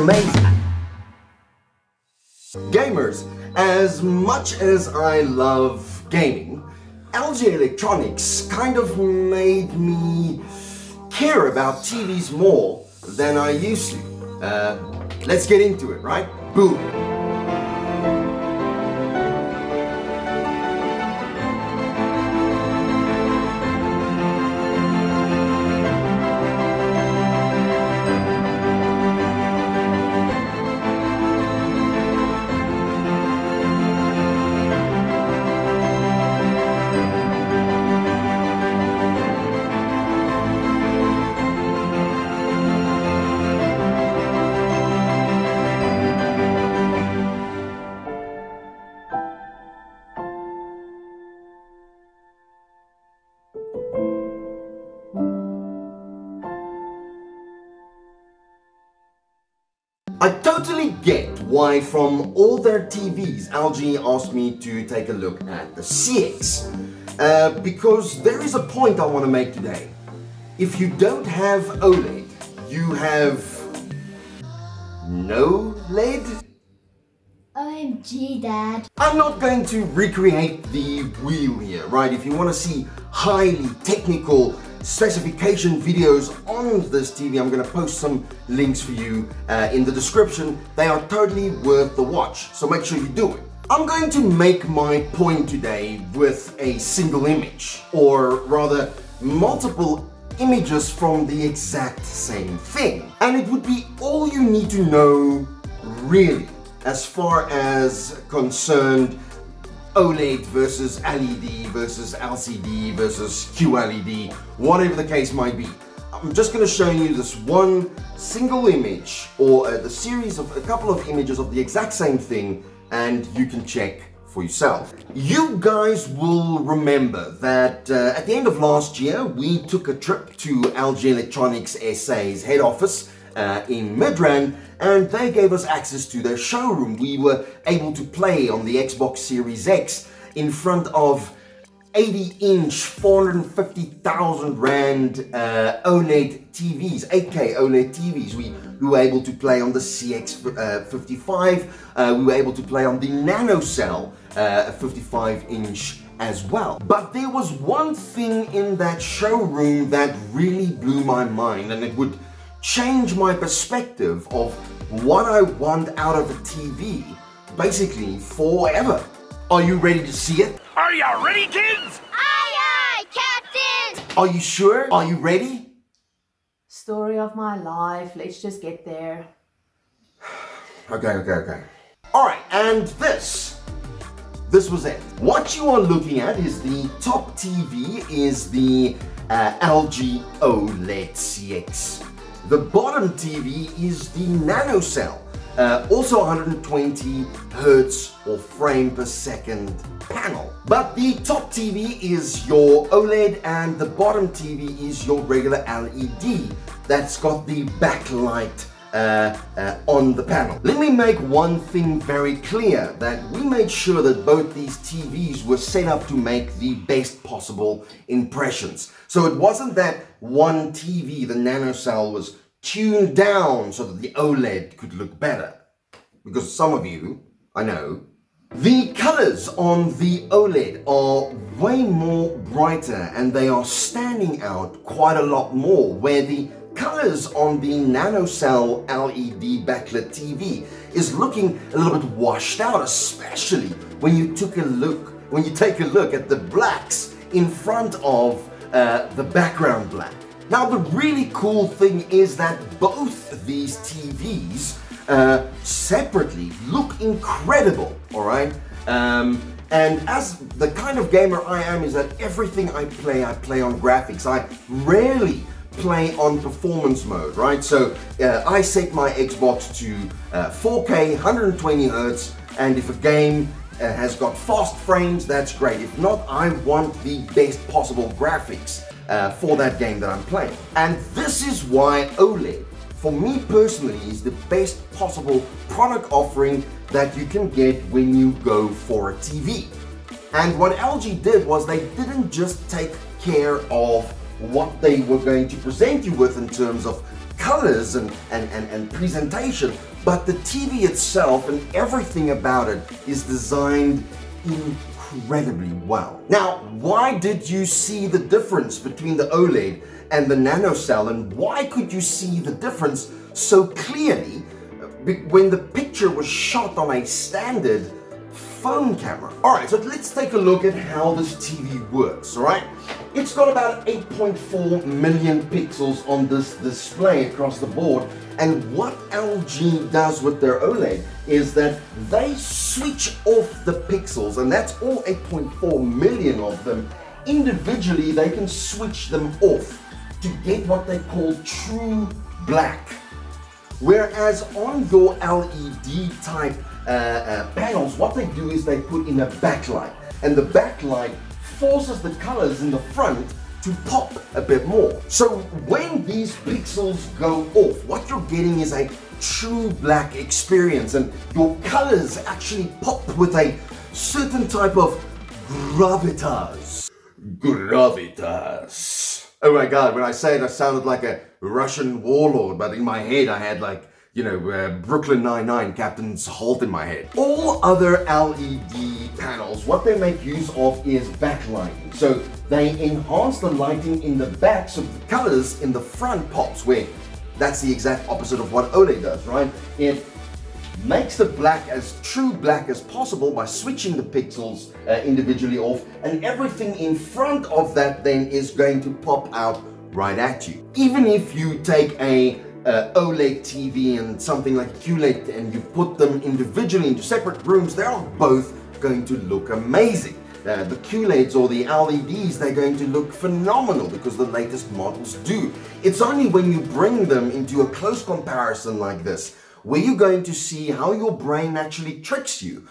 amazing. Gamers, as much as I love gaming, LG Electronics kind of made me care about TVs more than I used to. Let's get into it, right? Boom! I totally get why from all their TVs LG asked me to take a look at the CX, because there is a point I want to make today. If you don't have OLED, you have no LED? OMG, Dad. I'm not going to recreate the wheel here, right? If you want to see highly technical specification videos on this TV, I'm going to post some links for you in the description. They are totally worth the watch, so make sure you do it. I'm going to make my point today with a single image, or rather multiple images from the exact same thing. And it would be all you need to know, really, as far as concerned OLED versus LED versus LCD versus QLED, whatever the case might be. I'm just going to show you this one single image, or the series of a couple of images of the exact same thing, and you can check for yourself. You guys will remember that at the end of last year we took a trip to LG Electronics SA's head office in Midrand, and they gave us access to their showroom. We were able to play on the Xbox Series X in front of 80-inch, 450,000 Rand OLED TVs, 8K OLED TVs. We were able to play on the CX55, we were able to play on the NanoCell 55-inch as well. But there was one thing in that showroom that really blew my mind, and it would change my perspective of what I want out of a TV, basically forever. Are you ready to see it? Are you ready, kids? Aye, aye, Captain! Are you sure? Are you ready? Story of my life, let's just get there. Okay. Alright, and this was it. What you are looking at is the top TV, is the LG OLED CX. The bottom TV is the NanoCell, also 120 Hertz or frame per second panel. But the top TV is your OLED, and the bottom TV is your regular LED that's got the backlight on the panel. Let me make one thing very clear, that we made sure that both these TVs were set up to make the best possible impressions. So it wasn't that one TV, the NanoCell, was tuned down so that the OLED could look better. Because some of you, I know, the colors on the OLED are way more brighter and they are standing out quite a lot more, where the colors on the NanoCell LED backlit TV is looking a little bit washed out, especially when you take a look at the blacks in front of the background black. Now the really cool thing is that both these TVs separately look incredible, alright? And as the kind of gamer I am, is that everything I play on graphics. I rarely play on performance mode, right? So I set my Xbox to 4K, 120 Hertz, and if a game has got fast frames, that's great. If not, I want the best possible graphics for that game that I'm playing. And this is why OLED, for me personally, is the best possible product offering that you can get when you go for a TV. And what LG did was they didn't just take care of what they were going to present you with in terms of colors and presentation, but the TV itself and everything about it is designed incredibly well. Now, why did you see the difference between the OLED and the nanocell, and why could you see the difference so clearly when the picture was shot on a standard phone camera? Alright, so let's take a look at how this TV works, alright? It's got about 8.4 million pixels on this display across the board, and what LG does with their OLED is that they switch off the pixels, and that's all 8.4 million of them. Individually, they can switch them off to get what they call true black. Whereas on your LED type panels, what they do is they put in a backlight, and the backlight forces the colors in the front to pop a bit more. So when these pixels go off, what you're getting is a true black experience, and your colors actually pop with a certain type of gravitas. Gravitas. Oh my God, when I say it, I sounded like a Russian warlord, but in my head I had like, you know, Brooklyn Nine-Nine, Captain Holt in my head. All other LED panels, what they make use of is backlighting. So they enhance the lighting in the back so the colors in the front pops, where that's the exact opposite of what OLED does, right? It makes the black as true black as possible by switching the pixels individually off, and everything in front of that then is going to pop out right at you. Even if you take a OLED TV and something like a QLED and you put them individually into separate rooms, they are both going to look amazing. The QLEDs or the LEDs, they're going to look phenomenal because the latest models do. It's only when you bring them into a close comparison like this where you're going to see how your brain actually tricks you,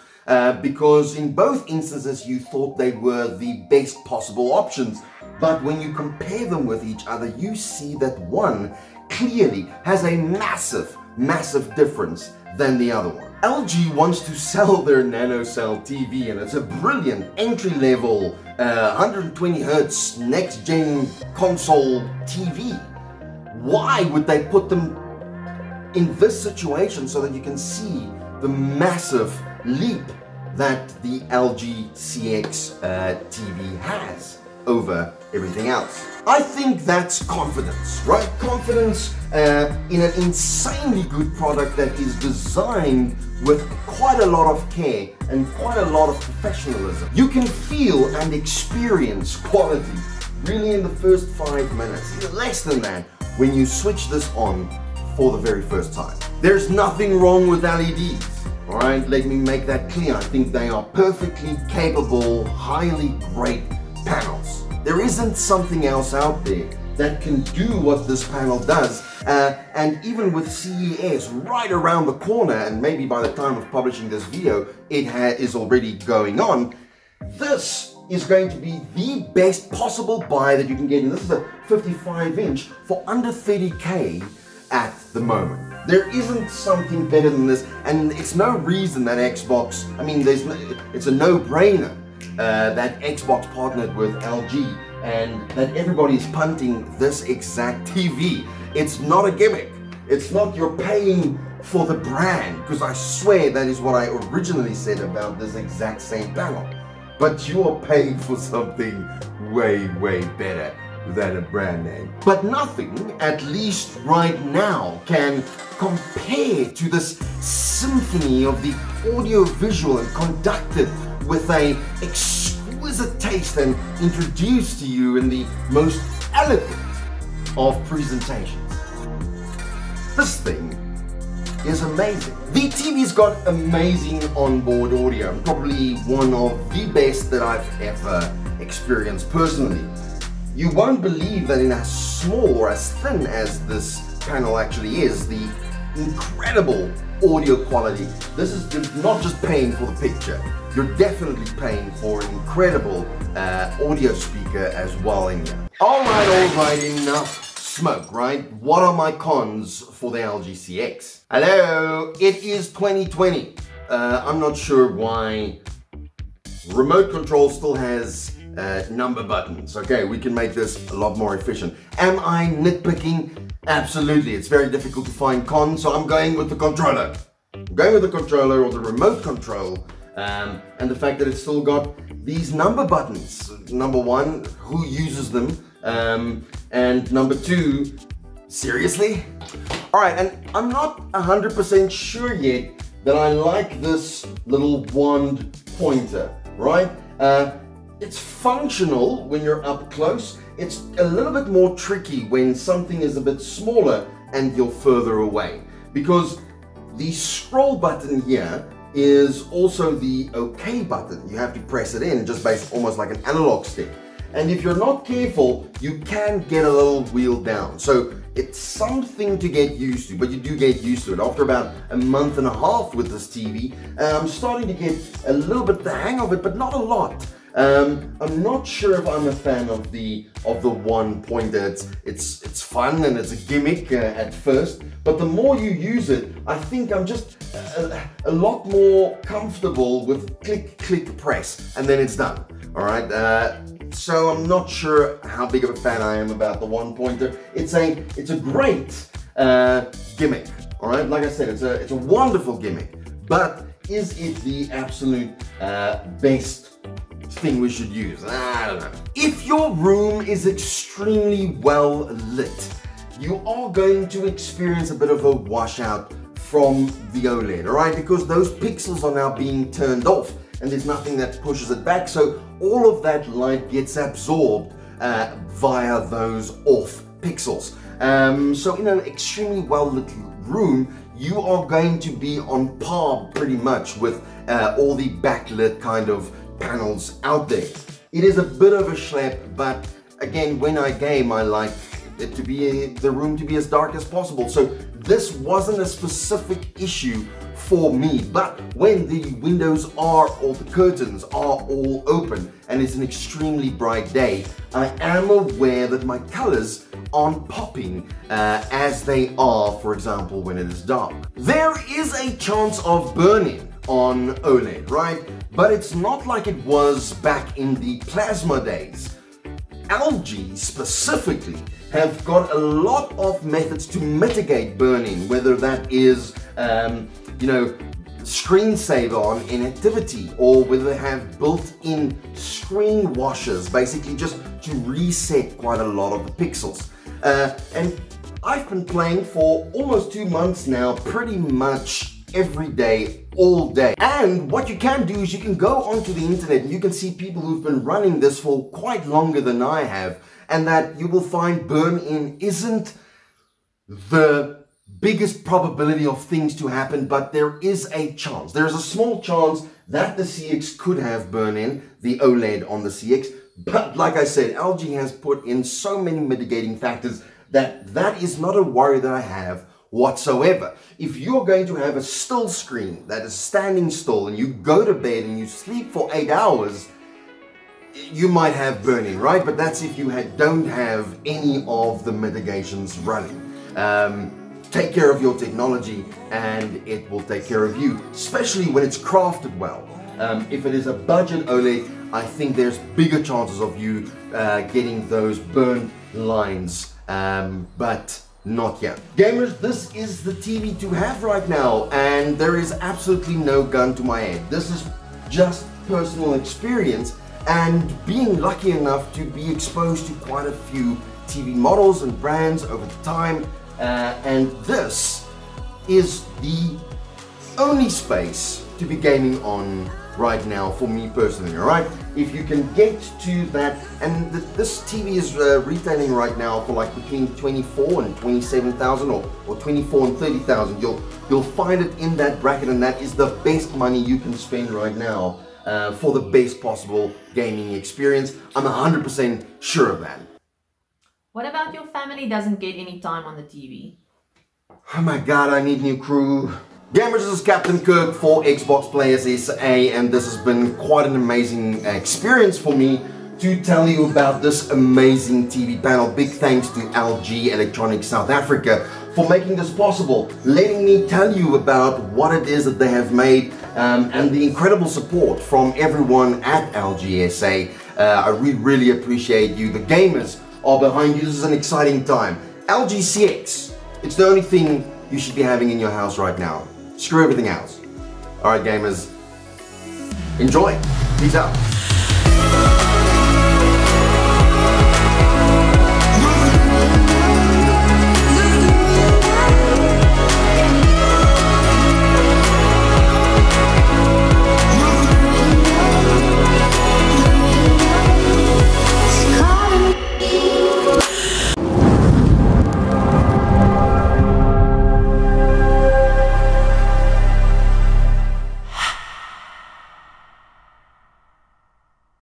because in both instances you thought they were the best possible options, but when you compare them with each other, you see that one clearly has a massive difference than the other one. LG wants to sell their nanocell TV, and it's a brilliant entry-level 120 Hz next-gen console TV. Why would they put them in this situation so that you can see the massive leap that the LG CX TV has over everything else? I think that's confidence, right? Confidence in an insanely good product that is designed with quite a lot of care and quite a lot of professionalism. You can feel and experience quality really in the first 5 minutes, even less than that, when you switch this on for the very first time. There's nothing wrong with LEDs, all right? Let me make that clear. I think they are perfectly capable, highly great panels. There isn't something else out there that can do what this panel does, and even with CES right around the corner, and maybe by the time of publishing this video it is already going on, this is going to be the best possible buy that you can get. And this is a 55-inch for under 30K at the moment. There isn't something better than this, and it's no reason that Xbox, I mean, it's a no-brainer that Xbox partnered with LG and that everybody's punting this exact TV. It's not a gimmick. It's not you're paying for the brand, because I swear that is what I originally said about this exact same panel. But you are paying for something way better than a brand name. But nothing, at least right now, can compare to this symphony of the audio-visual and conducted with a exquisite taste and introduced to you in the most elegant of presentations. This thing is amazing. The TV's got amazing onboard audio, probably one of the best that I've ever experienced personally. You won't believe that in as small or as thin as this panel actually is, the incredible audio quality. This is not just paying for the picture, you're definitely paying for an incredible audio speaker as well in here. Alright, enough smoke, right? What are my cons for the LG CX? Hello, it is 2020. I'm not sure why remote control still has number buttons. Okay, we can make this a lot more efficient. Am I nitpicking? Absolutely, it's very difficult to find cons, so I'm going with the controller. I'm going with the controller or the remote control, and the fact that it's still got these number buttons. Number one, who uses them? And number two, seriously? Alright, and I'm not 100% sure yet that I like this little wand pointer, right? It's functional when you're up close. It's a little bit more tricky when something is a bit smaller and you're further away, because the scroll button here is also the OK button. You have to press it in just based almost like an analog stick. And if you're not careful, you can get a little wheel down. So it's something to get used to, but you do get used to it. After about a month and a half with this TV, I'm starting to get a little bit the hang of it, but not a lot. I'm not sure if I'm a fan of the one pointer. It's fun and it's a gimmick at first, but the more you use it, I think I'm just a lot more comfortable with click, click, press, and then it's done. All right. So I'm not sure how big of a fan I am about the one pointer. It's a great gimmick. All right. Like I said, it's a wonderful gimmick, but is it the absolute best thing we should use? I don't know. If your room is extremely well lit, you are going to experience a bit of a washout from the OLED, all right? Because those pixels are now being turned off and there's nothing that pushes it back. So all of that light gets absorbed via those off pixels. So in an extremely well lit room, you are going to be on par pretty much with all the backlit kind of panels out there. It is a bit of a schlep, but again, when I game, I like it to be the room to be as dark as possible. So this wasn't a specific issue for me, but when the windows are, or the curtains are all open and it's an extremely bright day, I am aware that my colors aren't popping as they are, for example, when it is dark. There is a chance of burn-in on OLED, right? But it's not like it was back in the plasma days. LG specifically have got a lot of methods to mitigate burn-in, whether that is, you know, screensaver on inactivity, or whether they have built-in screen washers, basically just to reset quite a lot of the pixels. And I've been playing for almost 2 months now, pretty much every day, all day. And what you can do is you can go onto the internet and you can see people who've been running this for quite longer than I have, and that you will find burn-in isn't the biggest probability of things to happen, but there is a chance. There is a small chance that the CX could have burn-in, the OLED on the CX, but like I said, LG has put in so many mitigating factors that is not a worry that I have whatsoever. If you're going to have a still screen that is standing still and you go to bed and you sleep for 8 hours, you might have burn-in, right? But that's if you don't have any of the mitigations running. Take care of your technology and it will take care of you, especially when it's crafted well. If it is a budget OLED, I think there's bigger chances of you getting those burn lines, but not yet. Gamers, this is the TV to have right now, and there is absolutely no gun to my head. This is just personal experience and being lucky enough to be exposed to quite a few TV models and brands over the time, and this is the only space to be gaming on right now for me personally. All right, if you can get to that, and this TV is retailing right now for like between 24 and 27,000, or 24 and 30,000. You'll find it in that bracket, and that is the best money you can spend right now for the best possible gaming experience. I'm 100% sure of that. What about your family doesn't get any time on the TV? Oh my god, I need new crew. Gamers, this is Captain Kirk for XBPSA, and this has been quite an amazing experience for me to tell you about this amazing TV panel. Big thanks to LG Electronics South Africa for making this possible, letting me tell you about what it is that they have made, and the incredible support from everyone at LGSA. I really appreciate you. The gamers are behind you. This is an exciting time. LG CX. It's the only thing you should be having in your house right now. Screw everything else. Alright gamers, enjoy. Peace out.